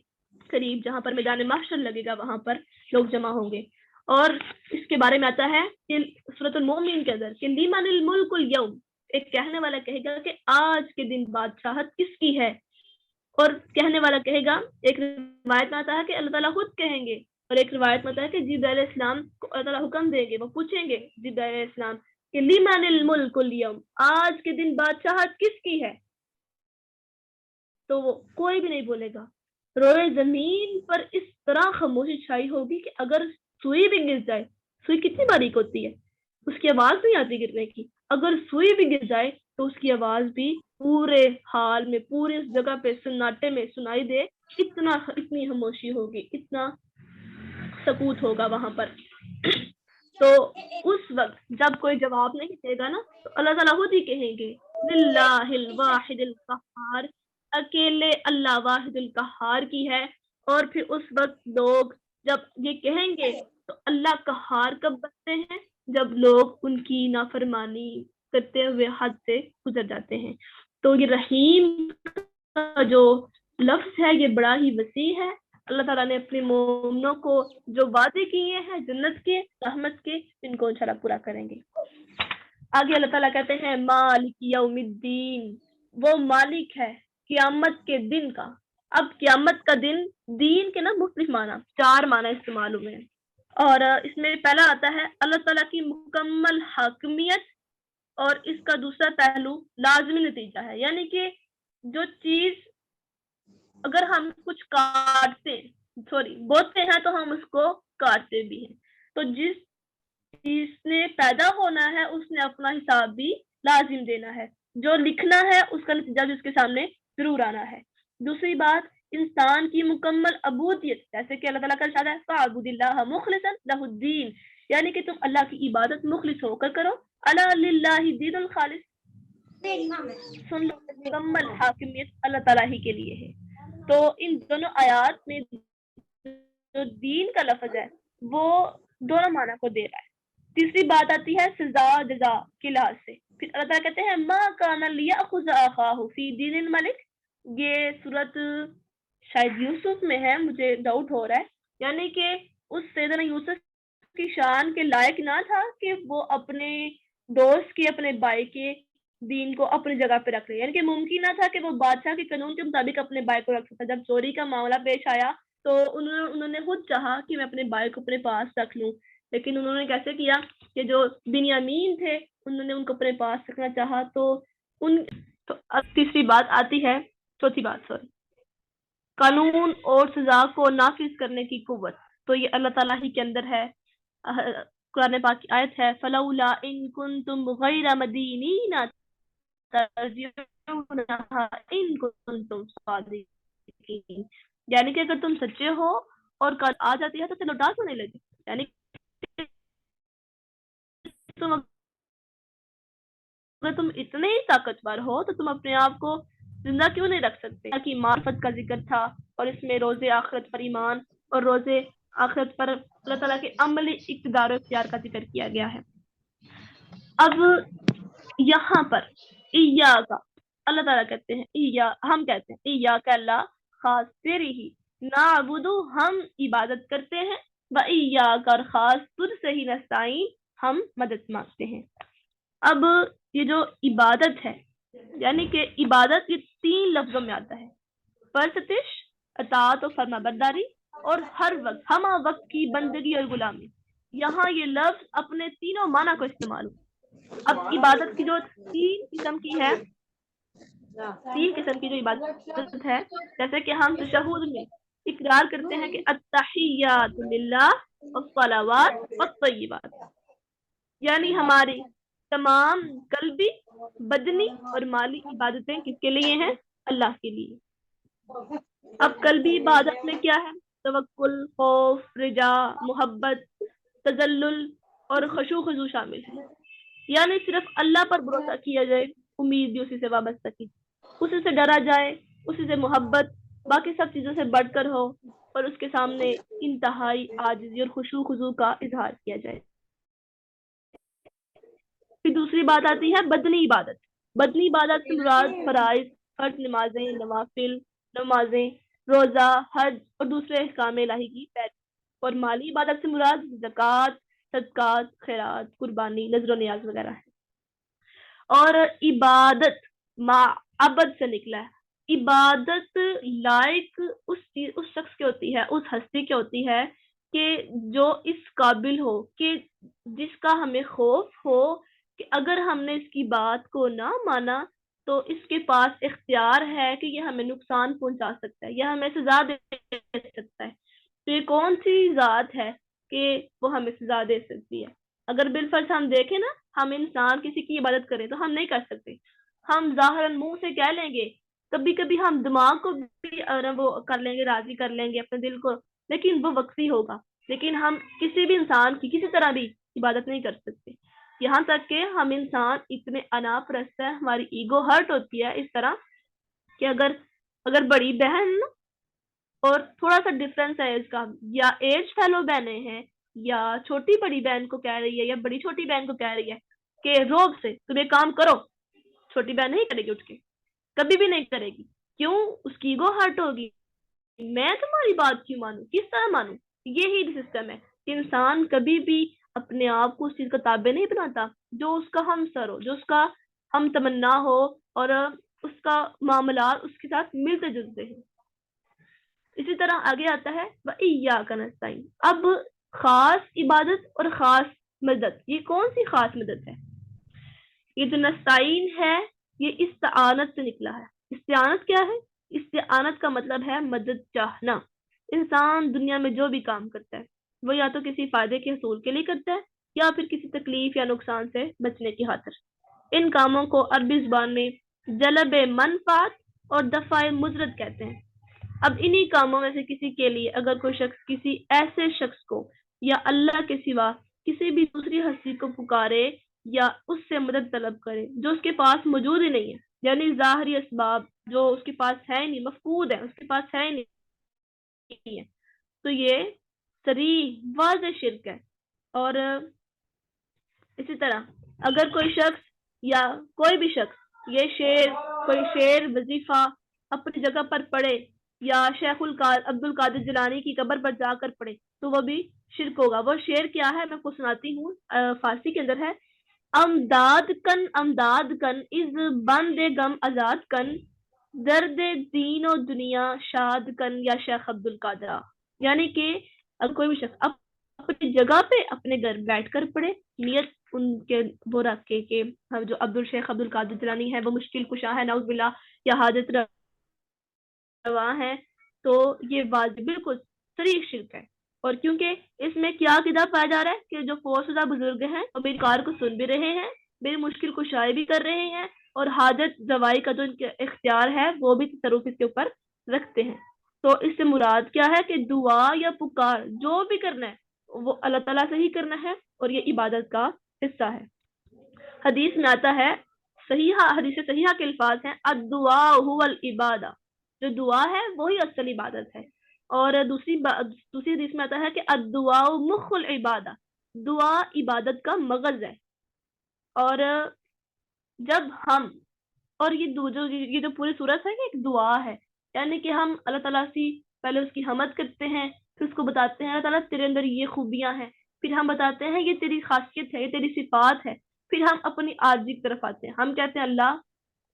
قریب جہاں پر میدان محشر لگے گا وہاں پر لوگ جمع ہوں گے. اور اس کے بارے میں آتا ہے کہ سورۃ المؤمن کے اندر کہ لیمن الملک اليوم، ایک کہنے والا کہے گا کہ آج کے دن بادشاہت کس کی ہے. اور کہنے والا کہے گا، ایک روایت میں آتا ہے کہ اللہ تعالیٰ خود کہیں گے، اور ایک روایت میں آتا ہے کہ جبرائیل علیہ السلام کو اللہ تعالیٰ حکم دیں گے، وہ پوچھیں گے جبرائیل علیہ السلام کہ لیمن الملک اليوم، آج کے دن بادشاہت کس کی ہے. تو وہ کوئی بھی نہیں بولے گا. روئے زمین پر اس طرح خاموشی چھائی ہوگی کہ اگر سوئی بھی گر جائے، سوئی کتنی باریک ہوتی ہے، اس کی آواز نہیں آتی گرنے کی، اگر سوئی بھی گر جائے تو اس کی آواز بھی پورے حال میں، پورے اس جگہ پہ سناٹے میں سنائی دے. اتنی خاموشی ہوگی، اتنا سکوت ہوگا وہاں پر. تو اس وقت جب کوئی جواب نہیں دے گا نا، تو اللہ تعالیٰ خود ہی کہیں گے للہ الواحد القہار، اکیلے اللہ واحد القہار کی ہے. اور پھر اس وقت لوگ جب یہ کہیں گے تو اللہ قہار کب بنتے ہیں؟ جب لوگ ان کی نافرمانی کرتے ہوئے حد سے گزر جاتے ہیں. تو یہ رحیم کا جو لفظ ہے یہ بڑا ہی وسیع ہے. اللہ تعالیٰ نے اپنے مومنوں کو جو وعدے کیے ہیں جنت کے، رحمت کے، ان کو انشاءاللہ پورا کریں گے. آگے اللہ تعالیٰ کہتے ہیں مالک یوم الدین، وہ مالک ہے قیامت کے دن کا. اب قیامت کا دین کے نا مختلف معنی، 4 معنی استعمال ہوئے ہیں. اور اس میں پہلا آتا ہے اللہ تعالیٰ کی مکمل حاکمیت، اور اس کا دوسرا پہلو لازمی نتیجہ ہے. یعنی کہ جو چیز اگر ہم کچھ بوتے ہیں تو ہم اس کو کاٹتے بھی ہیں. تو جس چیز نے پیدا ہونا ہے اس نے اپنا حساب بھی لازم دینا ہے، جو لکھنا ہے اس کا نتیجہ بھی اس کے سامنے ضرور آنا ہے. دوسری بات انسان کی مکمل عبودیت، جیسے کہ اللہ تعالیٰ کا ارشاد ہے فَاعْبُدِ اللَّهَ مُخْلِصًا لَهُ الدِّينَ، یعنی کہ تم اللہ کی عبادت مخلص ہو کر کرو. أَلَا لِلَّهِ الدِّينُ الْخَالِصُ، سن لو مکمل حاکمیت اللہ تعالیٰ ہی کے لیے ہے. تو ان دونوں آیات میں جو دین کا لفظ ہے وہ دونوں معنی کو دے رہا ہے. تیسری بات آتی ہے سزا جزا کے لحاظ سے. پھر اللہ تعالیٰ کہتے ہیں ما کان لیأخذ اخاہ فی دین الملک، یہ صورت شاید یوسف میں ہے، مجھے ڈاؤٹ ہو رہا ہے. یعنی کہ اس سیدنا یوسف کی شان کے لائق نہ تھا کہ وہ اپنے دوست کے، اپنے بھائی کے دین کو اپنی جگہ پہ رکھ لے. یعنی کہ ممکن نہ تھا کہ وہ بادشاہ کے قانون کے مطابق اپنے بھائی کو رکھ سکتا. جب چوری کا معاملہ پیش آیا تو انہوں نے خود چاہا کہ میں اپنے بھائی کو اپنے پاس رکھ لوں، لیکن انہوں نے کیسے کیا کہ جو بنیامین تھے انہوں نے ان کو اپنے پاس رکھنا چاہا. تو اب تیسری بات آتی ہے، چوتھی بات قانون اور سزا کو نافذ کرنے کی قوت. تو یہ اللہ تعالیٰ ہی کے اندر ہے. قرآن پاک کی آیت ہے فلولا ان کنتم غیر مدینین ترجعونها ان کنتم صادقین، یعنی کہ اگر تم سچے ہو اور کل آ جاتی ہے تو لوٹا کیوں نہیں لگے. یعنی اگر تم اتنے ہی طاقتور ہو تو تم اپنے آپ کو زندہ کیوں نہیں رکھ سکتے. کہ معرفت کا ذکر تھا، اور اس میں روز آخرت پر ایمان اور روز آخرت پر اللہ تعالیٰ کے عملی اقتدار و اختیار کا ذکر کیا گیا ہے. اب یہاں پر ایاکا اللہ تعالیٰ کہتے ہیں، ہم کہتے ہیں ایاکا اللہ خاص تیری ہی، نعبدو ہم عبادت کرتے ہیں، و ایاکا اور خاص تجھ سے ہی نستعین ہم مدد مانگتے ہیں. اب یہ جو عبادت ہے، یعنی کہ عبادت یہ 3 لفظوں میں آتا ہے، پرستش، اطاعت و فرما برداری، اور ہر وقت ہمہ وقت کی بندگی اور غلامی۔ یہاں یہ لفظ اپنے تینوں معنی کو استعمال ہو۔ اب عبادت کی جو 3 قسم کی ہے، 3 قسم کی جو عبادت ہے، جیسے کہ ہم تشہد میں اقرار کرتے ہیں کہ التحیات للہ والصلوات والطیبات، یعنی ہماری تمام قلبی، بدنی اور مالی عبادتیں کس کے لیے ہیں؟ اللہ کے لیے۔ اب قلبی عبادت میں کیا ہے؟ توکل، خوف، رجا، محبت، تذلل اور خشوع خضوع شامل ہے، یعنی صرف اللہ پر بھروسہ کیا جائے، امید بھی اسی سے وابستہ کی، اسی سے ڈرا جائے، اسی سے محبت باقی سب چیزوں سے بڑھ کر ہو، اور اس کے سامنے انتہائی عاجزی اور خشوع خضوع کا اظہار کیا جائے۔ پھر دوسری بات آتی ہے بدنی عبادت۔ بدنی عبادت سے مراد فرائض، فرض نمازیں، نوافل نمازیں، روزہ، حج اور دوسرے احکام الہی کی پیروی، اور مالی عبادت سے مراد زکوٰۃ، صدقات، خیرات، قربانی، نذر و نیاز وغیرہ ہے۔ اور عبادت معبد سے نکلا ہے۔ عبادت لائق اس شخص کی ہوتی ہے، اس ہستی کی ہوتی ہے کہ جو اس قابل ہو، کہ جس کا ہمیں خوف ہو کہ اگر ہم نے اس کی بات کو نہ مانا تو اس کے پاس اختیار ہے کہ یہ ہمیں نقصان پہنچا سکتا ہے یا ہمیں سزا دے سکتا ہے۔ تو یہ کون سی ذات ہے کہ وہ ہمیں سزا دے سکتی ہے؟ اگر بالفرض ہم دیکھیں نا، ہم انسان کسی کی عبادت کریں تو ہم نہیں کر سکتے، ہم ظاہراً منہ سے کہہ لیں گے، کبھی کبھی ہم دماغ کو بھی وہ کر لیں گے، راضی کر لیں گے اپنے دل کو، لیکن وہ وقتی ہوگا، لیکن ہم کسی بھی انسان کی کسی طرح بھی عبادت نہیں کر سکتے۔ یہاں تک کہ ہم انسان اتنے انا پرست ہیں، ہماری ایگو ہرٹ ہوتی ہے اس طرح کہ اگر بڑی بہن اور تھوڑا سا ڈفرینس ہے اس کا، یا ایج فیلو بہنیں ہیں، یا چھوٹی بڑی بہن کو کہہ رہی ہے یا بڑی چھوٹی بہن کو کہہ رہی ہے کہ روب سے تم یہ کام کرو، چھوٹی بہن نہیں کرے گی، اٹھ کے کبھی بھی نہیں کرے گی۔ کیوں؟ اس کی ایگو ہرٹ ہوگی، میں تمہاری بات کیوں مانوں، کس طرح مانوں؟ یہی سسٹم ہے کہ انسان کبھی بھی اپنے آپ کو اس چیز کا تابع نہیں بناتا جو اس کا ہم سر ہو، جو اس کا ہم تمنا ہو، اور اس کا معاملات اس کے ساتھ ملتے جلتے ہیں۔ اسی طرح آگے آتا ہے وَإِيَّاكَ نَسْتَعِينُ۔ اب خاص عبادت اور خاص مدد، یہ کون سی خاص مدد ہے؟ یہ جو نستعین ہے یہ استعانت سے نکلا ہے۔ استعانت کیا ہے؟ استعانت کا مطلب ہے مدد چاہنا۔ انسان دنیا میں جو بھی کام کرتا ہے وہ یا تو کسی فائدے کے حصول کے لیے کرتا ہے یا پھر کسی تکلیف یا نقصان سے بچنے کی خاطر۔ ان کاموں کو عربی زبان میں جلب منفعت اور دفع مضرت کہتے ہیں۔ اب انہی کاموں میں سے کسی کے لیے اگر کوئی شخص کسی ایسے شخص کو یا اللہ کے سوا کسی بھی دوسری ہستی کو پکارے یا اس سے مدد طلب کرے جو اس کے پاس موجود ہی نہیں ہے، یعنی ظاہری اسباب جو اس کے پاس ہے نہیں، مفقود ہے، اس کے پاس ہے نہیں ہے، تو یہ صریح واضح شرک ہے۔ اور اسی طرح اگر کوئی شخص یا کوئی بھی شخص یہ کوئی شعر وظیفہ اپنی جگہ پر پڑھے یا شیخ عبد القادر جیلانی کی قبر پر جا کر پڑھے تو وہ بھی شرک ہوگا۔ وہ شعر کیا ہے میں کو سناتی ہوں، فارسی کے اندر ہے: امداد کن از بند غم آزاد کن، درد دین و دنیا شاد کن یا شیخ عبد القادر۔ یعنی کہ اگر کوئی بھی شخص اپنی جگہ پہ اپنے گھر بیٹھ کر پڑھے، نیت ان کے وہ رکھ کے کہ جو شیخ عبد القادر جیلانی ہے وہ مشکل کشا ہے نعوذ باللہ، یا حاجت رواں ہے، تو یہ واجب بالکل صریح شرک ہے۔ اور کیونکہ اس میں کیا عقیدہ پایا جا رہا ہے کہ جو فوت شدہ بزرگ ہیں وہ میری کار کو سن بھی رہے ہیں، میری مشکل کشائی بھی کر رہے ہیں، اور حاجت روائی کا جو ان کا اختیار ہے وہ بھی تصرف اس کے اوپر رکھتے ہیں۔ تو اس سے مراد کیا ہے کہ دعا یا پکار جو بھی کرنا ہے وہ اللہ تعالیٰ سے ہی کرنا ہے، اور یہ عبادت کا حصہ ہے۔ حدیث میں آتا ہے، حدیث صحیحہ کے الفاظ ہیں الدعاء هو العبادہ، جو دعا ہے وہی اصل عبادت ہے۔ اور دوسری حدیث میں آتا ہے کہ الدعاء مخ العبادہ، دعا عبادت کا مغز ہے۔ اور جب ہم اور یہ جو پوری صورت ہے ایک دعا ہے، یعنی کہ ہم اللہ تعالیٰ سے پہلے اس کی حمد کرتے ہیں، پھر اس کو بتاتے ہیں اللہ تعالیٰ تیرے اندر یہ خوبیاں ہیں، پھر ہم بتاتے ہیں یہ تیری خاصیت ہے، یہ تیری صفات ہے، پھر ہم اپنی عاجزی کی طرف آتے ہیں. ہم کہتے ہیں اللہ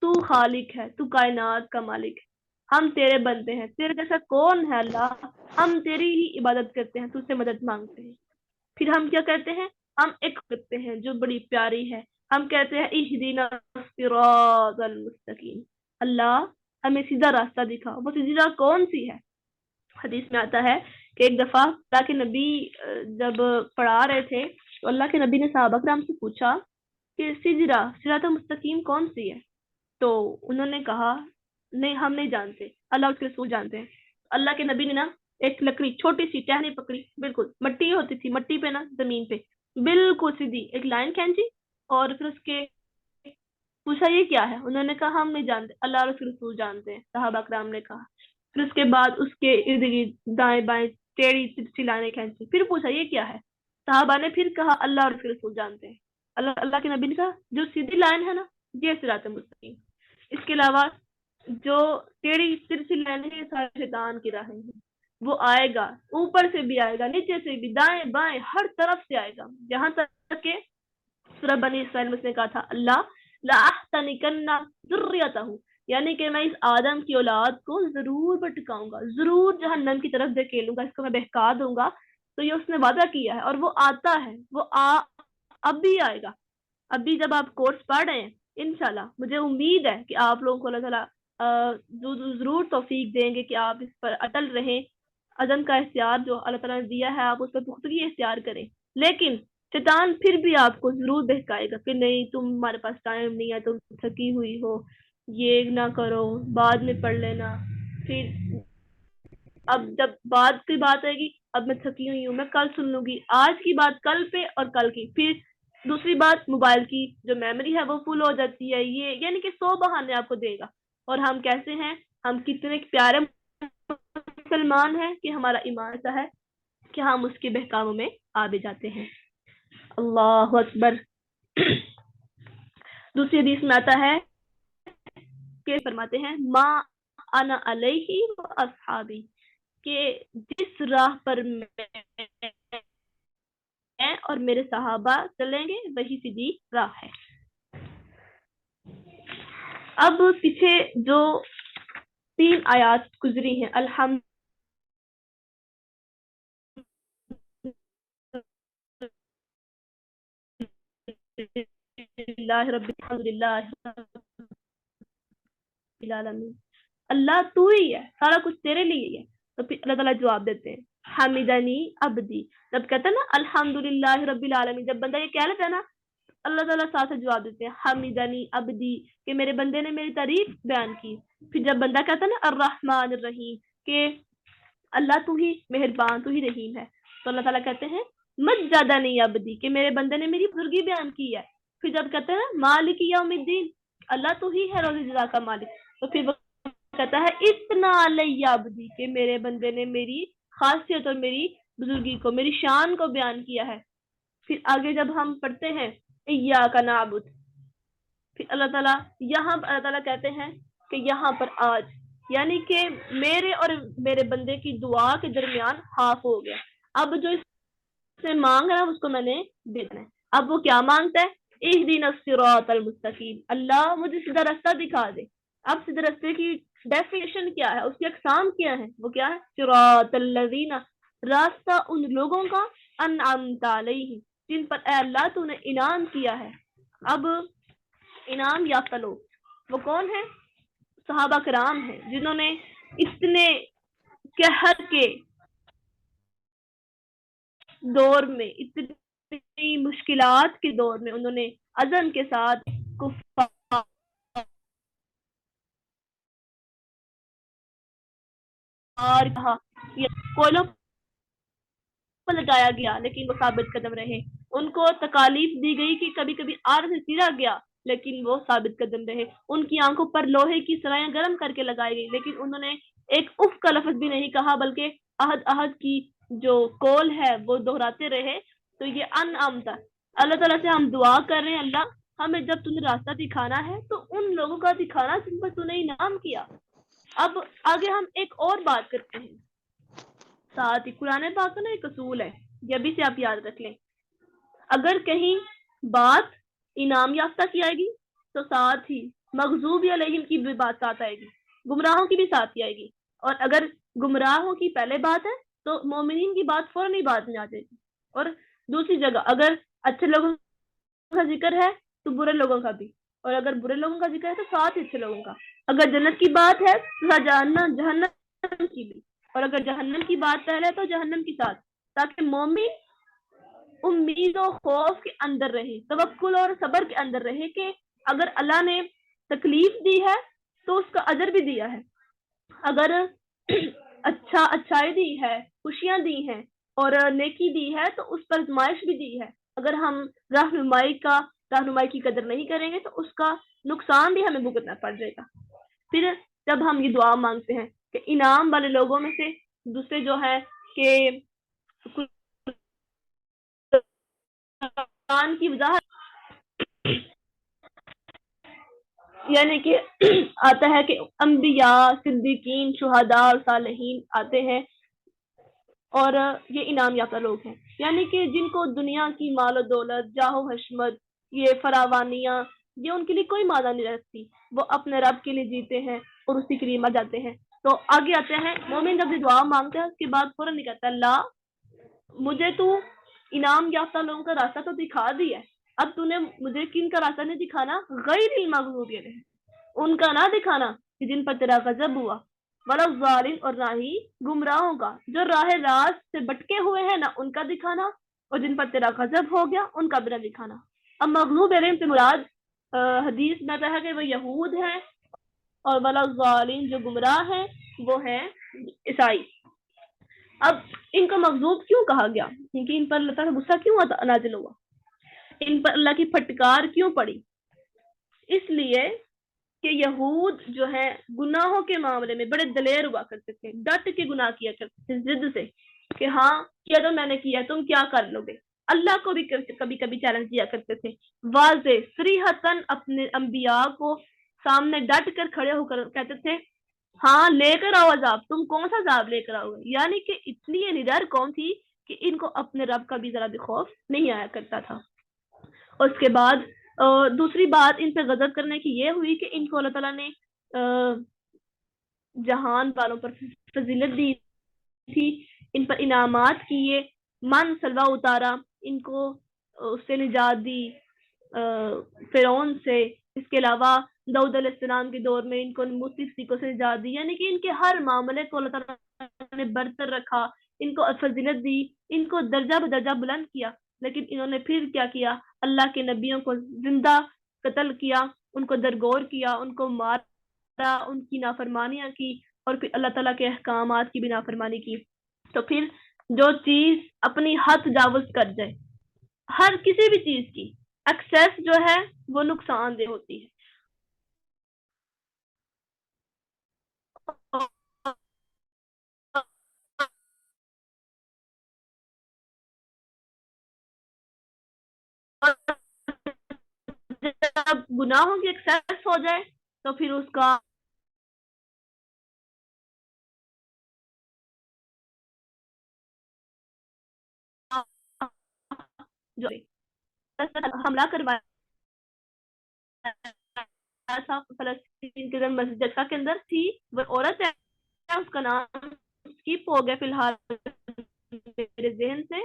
تو خالق ہے, تو کائنات کا مالک ہے, ہم تیرے بندے ہیں, تیرے جیسا کون ہے اللہ, ہم تیری ہی عبادت کرتے ہیں, تجھ سے مدد مانگتے ہیں. پھر ہم کیا کرتے ہیں, ہم ایک کرتے ہیں جو بڑی پیاری ہے, ہم کہتے ہیں اہدینا الصراط المستقیم, اللہ ہمیں سیدھا راستہ دکھا. وہ سیدھی راہ کون سی ہے؟ حدیث میں آتا ہے کہ ایک دفعہ اللہ کے نبی جب پڑھا رہے تھے تو اللہ کے نبی نے صحابہ کرام سے پوچھا کہ سیدھی راہ صراط مستقیم کون سی ہے؟ تو انہوں نے کہا نہیں ہم نہیں جانتے, اللہ اس کے رسول جانتے ہیں. اللہ کے نبی نے نا ایک لکڑی چھوٹی سی ٹہنی پکڑی, بالکل مٹی ہوتی تھی, مٹی پہ نا زمین پہ بالکل سیدھی ایک لائن کھینچی, اور پھر اس کے پوچھا یہ کیا ہے؟ انہوں نے کہا ہم نہیں جانتے, اللہ اور اس کے رسول جانتے ہیں. صحابہ کرام نے کہا. پھر اس کے بعد اس کے ارد گرد دائیں بائیں ٹیڑھی ترچھی لائنیں کھینچی. پھر پوچھا یہ کیا ہے؟ صحابہ نے پھر کہا اللہ اور اس کے رسول جانتے ہیں. اللہ کے نبی نے کہا جو سیدھی لائن ہے نا یہ صراط مستقیم. اس کے علاوہ جو ٹیڑھی ترچھی لائنیں ہیں سارے شیطان کی راہیں ہیں. وہ آئے گا, اوپر سے بھی آئے گا, نیچے سے بھی, دائیں بائیں ہر طرف سے آئے گا, جہاں تک کہ سورہ بنی اسرائیل میں اس نے کہا تھا اللہ لَأَحْتَنِكَنَّ ذُرِّيَّتَهُ, یعنی کہ میں اس آدم کی اولاد کو ضرور بھٹکاؤں گا, ضرور جہنم کی طرف دھکیلوں گا, اس کو میں بہکا دوں گا. تو یہ اس نے وعدہ کیا ہے اور وہ آتا ہے, وہ اب بھی آئے گا. ابھی جب آپ کورس پڑھ رہے ہیں انشاءاللہ مجھے امید ہے کہ آپ لوگوں کو اللہ تعالیٰ ضرور توفیق دیں گے کہ آپ اس پر اٹل رہیں. عزم کا اختیار جو اللہ تعالیٰ نے دیا ہے آپ اس پر پختگی اختیار کریں. لیکن شیطان پھر بھی آپ کو ضرور بہکائے گا کہ نہیں تمہارے پاس ٹائم نہیں ہے, تم تھکی ہوئی ہو, یہ نہ کرو, بعد میں پڑھ لینا. پھر اب جب بعد کی بات آئے گی, اب میں تھکی ہوئی ہوں, میں کل سن لوں گی, آج کی بات کل پہ اور کل کی. پھر دوسری بات موبائل کی جو میموری ہے وہ فل ہو جاتی ہے. یہ یعنی کہ 100 بہانے آپ کو دے گا. اور ہم کیسے ہیں, ہم کتنے پیارے مسلمان ہیں کہ ہمارا ایمان ایسا ہے کہ ہم اس کے بہکاموں میں آ بھی جاتے ہیں. اللہ اکبر. دوسری حدیث میں آتا ہے کہ فرماتے ہیں ما انا علیہ و اصحابی, کہ جس راہ پر میں اور میرے صحابہ چلیں گے وہی سیدھی راہ ہے. اب پیچھے جو 3 آیات گزری ہیں الحمد للہ رب العالمین, اللہ تو ہی ہے, سارا کچھ تیرے لیے ہی ہے. تو پھر اللہ تعالیٰ جواب دیتے ہیں حمدنی عبدی, جب کہتے ہیں نا الحمدللہ رب العالمین, جب بندہ یہ کہہ لیتا ہے نا اللہ تعالیٰ ساتھ جواب دیتے ہیں حمدنی عبدی, کہ میرے بندے نے میری تعریف بیان کی. پھر جب بندہ کہتا ہے نا الرحمن الرحیم, کہ اللہ تو ہی مہربان تو ہی رحیم ہے, تو اللہ تعالیٰ کہتے ہیں مجدنی عبدی, کہ میرے بندے نے میری بزرگی بیان کی ہے. پھر جب کہتے ہیں مالک یوم الدین, اللہ تو ہی ہے روز جزا کا مالک, تو پھر وہ کہتا ہے اتنا علیہ عبدی, کہ میرے بندے نے میری خاصیت اور میری بزرگی کو, میری شان کو بیان کیا ہے. پھر آگے جب ہم پڑھتے ہیں ایاک نعبد, پھر اللہ تعالیٰ یہاں اللہ تعالیٰ کہتے ہیں کہ یہاں پر آج, یعنی کہ میرے اور میرے بندے کی دعا کے درمیان ہاف ہو گیا. اب جو اس سے مانگ رہا ہے اس کو میں نے دینا ہے. اب وہ کیا مانگتا ہے, اہدینا الصراط المستقیم, اللہ مجھے سیدھا راستہ دکھا دے. اب سیدھے راستے کی ڈیفینیشن کیا ہے, اس کی اقسام کیا ہے, وہ کیا ہے صراط الذین, راستہ ان لوگوں کا انعمت علیہم, جن پر اے اللہ تو نے انعام کیا ہے. اب انعام یافتہ لوگ وہ کون ہیں؟ صحابہ کرام ہیں, جنہوں نے اتنے قہر کے دور میں, اتنی مشکلات کے دور میں انہوں نے عزم کے ساتھ کفار کہا, کولوں پر لٹایا گیا لیکن وہ ثابت قدم رہے. ان کو تکالیف دی گئی کہ کبھی کبھی آر سے چیرا گیا لیکن وہ ثابت قدم رہے. ان کی آنکھوں پر لوہے کی سرائیاں گرم کر کے لگائی گئی لیکن انہوں نے ایک اف کا لفظ بھی نہیں کہا, بلکہ عہد کی جو کول ہے وہ دہراتے رہے. تو یہ انعام تھا. اللہ تعالیٰ سے ہم دعا کر رہے ہیں, اللہ ہمیں جب تم نے راستہ دکھانا ہے تو ان لوگوں کا دکھانا جن پر تم نے انعام کیا. اب آگے ہم ایک اور بات کرتے ہیں, ساتھ ہی قرآن پاک کا نا ایک اصول ہے, یہ بھی سے آپ یاد رکھ لیں. اگر کہیں بات انعام یافتہ کی آئے گی تو ساتھ ہی مغضوب علیہم کی بھی بات ساتھ آئے گی، گمراہوں کی بھی ساتھ ہی آئے گی. اور اگر گمراہوں کی پہلے بات ہے تو مومنین کی بات فوراً ہی بات میں آ جائے گی. اور دوسری جگہ اگر اچھے لوگوں کا ذکر ہے تو برے لوگوں کا بھی، اور اگر برے لوگوں کا ذکر ہے تو ساتھ ہی اچھے لوگوں کا. اگر جنت کی بات ہے تو جہنم کی بھی، اور اگر جہنم کی بات پہلے تو جہنم کی ساتھ، تاکہ مومن امید و خوف کے اندر رہے، توکل اور صبر کے اندر رہے کہ اگر اللہ نے تکلیف دی ہے تو اس کا اجر بھی دیا ہے، اگر اچھائی دی ہے، خوشیاں دی ہیں اور نیکی دی ہے تو اس پر آزمائش بھی دی ہے. اگر ہم رہنمائی کی قدر نہیں کریں گے تو اس کا نقصان بھی ہمیں بھگتنا پڑ جائے گا. پھر جب ہم یہ دعا مانگتے ہیں کہ انعام والے لوگوں میں سے دوسرے جو ہے کہ قرآن کی وضاحت یعنی کہ آتا ہے کہ انبیاء، صدیقین، شہداء اور صالحین آتے ہیں اور یہ انعام یافتہ لوگ ہیں، یعنی کہ جن کو دنیا کی مال و دولت، جاہ و حشمت، یہ فراوانیاں، یہ ان کے لیے کوئی معنی نہیں رکھتی. وہ اپنے رب کے لیے جیتے ہیں اور اسی کے لیے مر جاتے ہیں. تو آگے آتے ہیں مومن جب یہ دعا مانگتے ہیں اس کے بعد فوراً نہیں کہتا اللہ مجھے تو انعام یافتہ لوگوں کا راستہ تو دکھا دیا ہے، اب تو نے مجھے کن کا راستہ نہیں دکھانا، غیر المغضوب علیہم، ان کا نہ دکھانا کہ جن پر تیرا غضب ہوا، ولا الضالین، اور نہ ہی گمراہوں کا جو راہ راست سے بٹکے ہوئے ہیں نہ ان کا دکھانا، اور جن پر تیرا غضب ہو گیا ان کا بھی نہ دکھانا. اب مغضوب علیہم سے مراد حدیث میں کہا کہ وہ یہود ہیں، اور ولا الضالین جو گمراہ ہیں وہ ہیں عیسائی. اب ان کو مغضوب کیوں کہا گیا؟ کیونکہ ان پر اللہ تعالیٰ غصہ کیوں نازل ہوا، ان پر اللہ کی پھٹکار کیوں پڑی؟ اس لیے کہ یہود جو ہے گناہوں کے معاملے میں بڑے دلیر ہوا کرتے تھے، ڈٹ کے گناہ کیا کرتے تھے ضد سے کہ ہاں کیا تو میں نے کیا، تم کیا کر لو گے. اللہ کو بھی کبھی کبھی چیلنج کیا کرتے تھے، واضح صریحتاً اپنے انبیاء کو سامنے ڈٹ کر کھڑے ہو کر کہتے تھے ہاں لے کر آؤ عذاب، تم کون سا عذاب لے کر آؤ گے. یعنی کہ اتنی یہ نڈر قوم تھی کہ ان کو اپنے رب کا بھی ذرا بھی خوف نہیں آیا کرتا تھا. اور اس کے بعد دوسری بات ان پہ غضب کرنے کی یہ ہوئی کہ ان کو اللہ تعالیٰ نے جہان والوں پر فضیلت دی تھی، ان پر انعامات کیے، من سلوا اتارا، ان کو اس سے نجات دی فرعون سے. اس کے علاوہ داؤد علیہ السلام کے دور میں ان کو مختلف سیکھوں سے نجات دی، یعنی کہ ان کے ہر معاملے کو اللہ تعالیٰ نے برتر رکھا، ان کو فضیلت دی، ان کو درجہ بدرجہ بلند کیا. لیکن انہوں نے پھر کیا کیا؟ اللہ کے نبیوں کو زندہ قتل کیا، ان کو درگور کیا، ان کو مارا، ان کی نافرمانیاں کی، اور پھر اللہ تعالیٰ کے احکامات کی بھی نافرمانی کی. تو پھر جو چیز اپنی حد تجاوز کر جائے، ہر کسی بھی چیز کی ایکسیس جو ہے وہ نقصان دہ ہوتی ہے. جب گناہوں کی ایکسیس ہو جائے تو پھر اس کا جو حملہ کروایا تھا فلسطین کے مسجد اقصیٰ کے اندر تھی، وہ عورت ہے، اس کا نام اسکپ ہو گیا فی الحال میرے ذہن سے.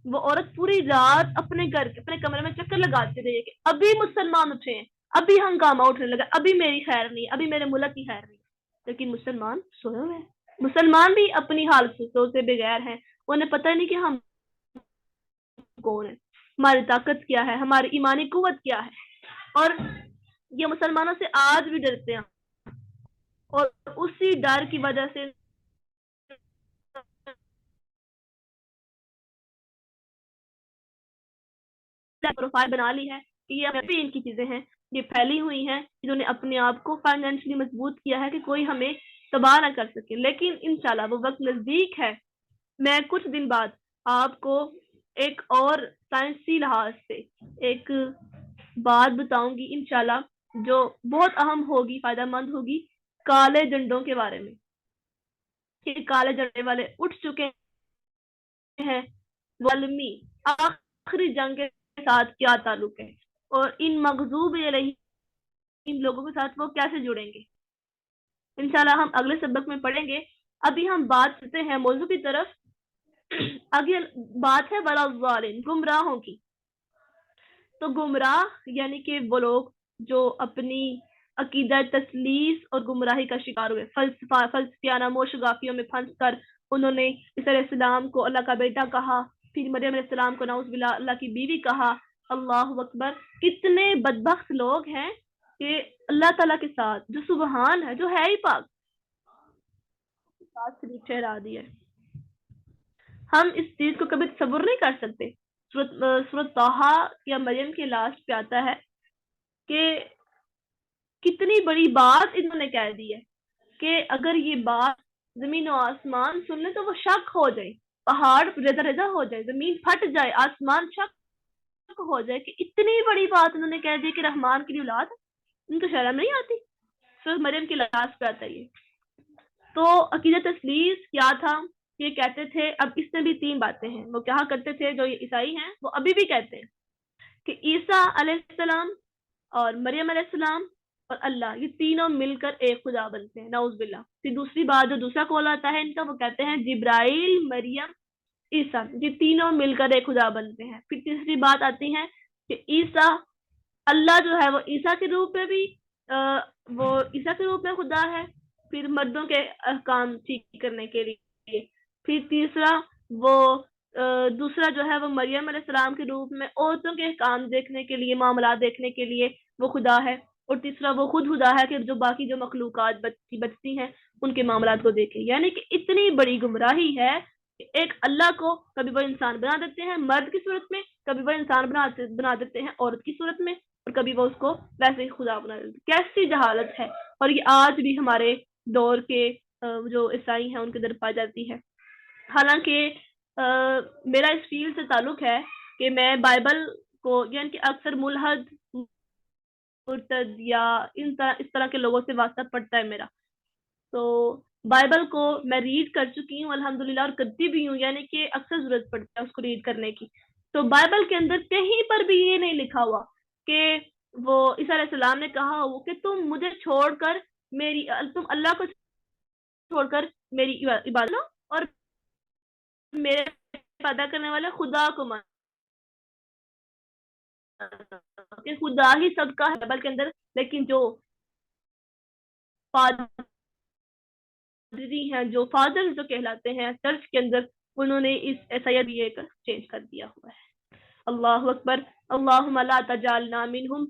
وہ عورت پوری رات اپنے گھر اپنے کمرے میں چکر لگاتی رہی ہے کہ ابھی مسلمان اٹھے ہیں، ابھی ہنگامہ اٹھنے لگا، ابھی میری خیر نہیں، ابھی میرے ملک کی خیر نہیں. لیکن مسلمان سوئے ہوئے ہیں، مسلمان بھی اپنی حالتوں سے بغیر ہیں، انہیں پتہ نہیں کہ ہم کون ہیں، ہماری طاقت کیا ہے، ہماری ایمانی قوت کیا ہے. اور یہ مسلمانوں سے آج بھی ڈرتے ہیں، اور اسی ڈر کی وجہ سے پروفائل بنا لی ہے کہ یہ بھی ان کی چیزیں ہیں، یہ پھیلی ہوئی ہیں جنہوں نے اپنے آپ کو فائنینشلی مضبوط کیا ہے کہ کوئی ہمیں تباہ نہ کر سکے. لیکن انشاءاللہ وہ وقت نزدیک ہے. میں کچھ دن بعد آپ کو ایک اور سائنسی لحاظ سے ایک بات بتاؤں گی انشاءاللہ جو بہت اہم ہوگی، فائدہ مند ہوگی، کالے جھنڈوں کے بارے میں کہ کالے جھنڈے والے اٹھ چکے ہیں، والمی آخری جنگ کے ساتھ کیا تعلق ہے. اور ان مغضوب علیہم لوگوں کے ساتھ وہ کیسے جڑیں گے، انشاءاللہ ہم اگلے سبق میں پڑھیں گے۔ ابھی ہم بات کرتے ہیں موضوع کی طرف۔ آگے بات ہے ولا الضالین، گمراہوں کی۔ تو گمراہ یعنی کہ وہ لوگ جو اپنی عقیدہ تثلیث اور گمراہی کا شکار ہوئے، فلسفیانہ موشگافیوں میں پھنس کر انہوں نے عیسیٰ علیہ السلام کو اللہ کا بیٹا کہا، پھر مریم علیہ السلام کو نعوذ باللہ اللہ کی بیوی کہا۔ اللہ اکبر، کتنے بدبخت لوگ ہیں کہ اللہ تعالیٰ کے ساتھ جو سبحان ہے، جو ہے ہی پاک، ساتھ شریک ٹھہرا دیا ہے۔ ہم اس چیز کو کبھی تصور نہیں کر سکتے۔ سورۃ طٰہٰ یا مریم کے لاسٹ پہ آتا ہے کہ کتنی بڑی بات انہوں نے کہہ دی ہے کہ اگر یہ بات زمین و آسمان سن لیں تو وہ شک ہو جائے، پہاڑ رضا رضا ہو جائے، زمین پھٹ جائے، آسمان شک ہو جائے کہ اتنی بڑی بات انہوں نے کہہ دی کہ رحمان کی اولاد، ان کو شرم نہیں آتی۔ سورۃ مریم کے لاسٹ پہ آتا ہے یہ۔ تو عقیدہ تثلیث کیا تھا؟ یہ کہتے تھے، اب اس میں بھی تین باتیں ہیں، وہ کہا کرتے تھے جو یہ عیسائی ہیں وہ ابھی بھی کہتے ہیں کہ عیسیٰ علیہ السلام اور مریم علیہ السلام اور اللہ یہ تینوں مل کر ایک خدا بنتے ہیں، نعوذ باللہ۔ پھر دوسری بات جو دوسرا قول آتا ہے ان کا، وہ کہتے ہیں جبرائیل، مریم، عیسیٰ یہ تینوں مل کر ایک خدا بنتے ہیں۔ پھر تیسری بات آتی ہے کہ عیسیٰ، اللہ جو ہے وہ عیسیٰ کے روپ میں بھی وہ عیسیٰ کے روپ میں خدا ہے، پھر مردوں کے احکام ٹھیک کرنے کے لیے۔ پھر تیسرا وہ دوسرا جو ہے وہ مریم علیہ السلام کے روپ میں عورتوں کے احکام دیکھنے کے لیے، معاملات دیکھنے کے لیے وہ خدا ہے، اور تیسرا وہ خود خدا ہے کہ جو باقی جو مخلوقات بچتی ہیں ان کے معاملات کو دیکھے۔ یعنی کہ اتنی بڑی گمراہی ہے کہ ایک اللہ کو کبھی وہ انسان بنا دیتے ہیں مرد کی صورت میں، کبھی وہ انسان بنا دیتے ہیں عورت کی صورت میں، اور کبھی وہ اس کو ویسے ہی خدا بنا دیتے ہیں۔ کیسی جہالت ہے، اور یہ آج بھی ہمارے دور کے جو عیسائی ہیں ان کے اندر پائی جاتی ہے۔ حالانکہ میرا اس فیلڈ سے تعلق ہے کہ میں بائبل کو، یعنی کہ اکثر ملحد، مرتد یا اس طرح کے لوگوں سے واسطہ پڑتا ہے میرا، تو بائبل کو میں ریڈ کر چکی ہوں الحمدللہ، اور کرتی بھی ہوں، یعنی کہ اکثر ضرورت پڑتی ہے اس کو ریڈ کرنے کی۔ تو بائبل کے اندر کہیں پر بھی یہ نہیں لکھا ہوا کہ وہ عیسیٰ علیہ السلام نے کہا ہو کہ تم مجھے چھوڑ کر تم اللہ کو چھوڑ کر میری عبادت کرو اور میرے پیدا کرنے والے خدا کو مان، کہ خدا ہی سب کا ہے بائبل کے اندر۔ لیکن جو پادری ہیں، جو فادر جو کہلاتے ہیں چرچ کے اندر، انہوں نے اس ایسا چینج کر دیا ہوا ہے۔ اللہ اکبر، اللہم لا تجعلنا منہم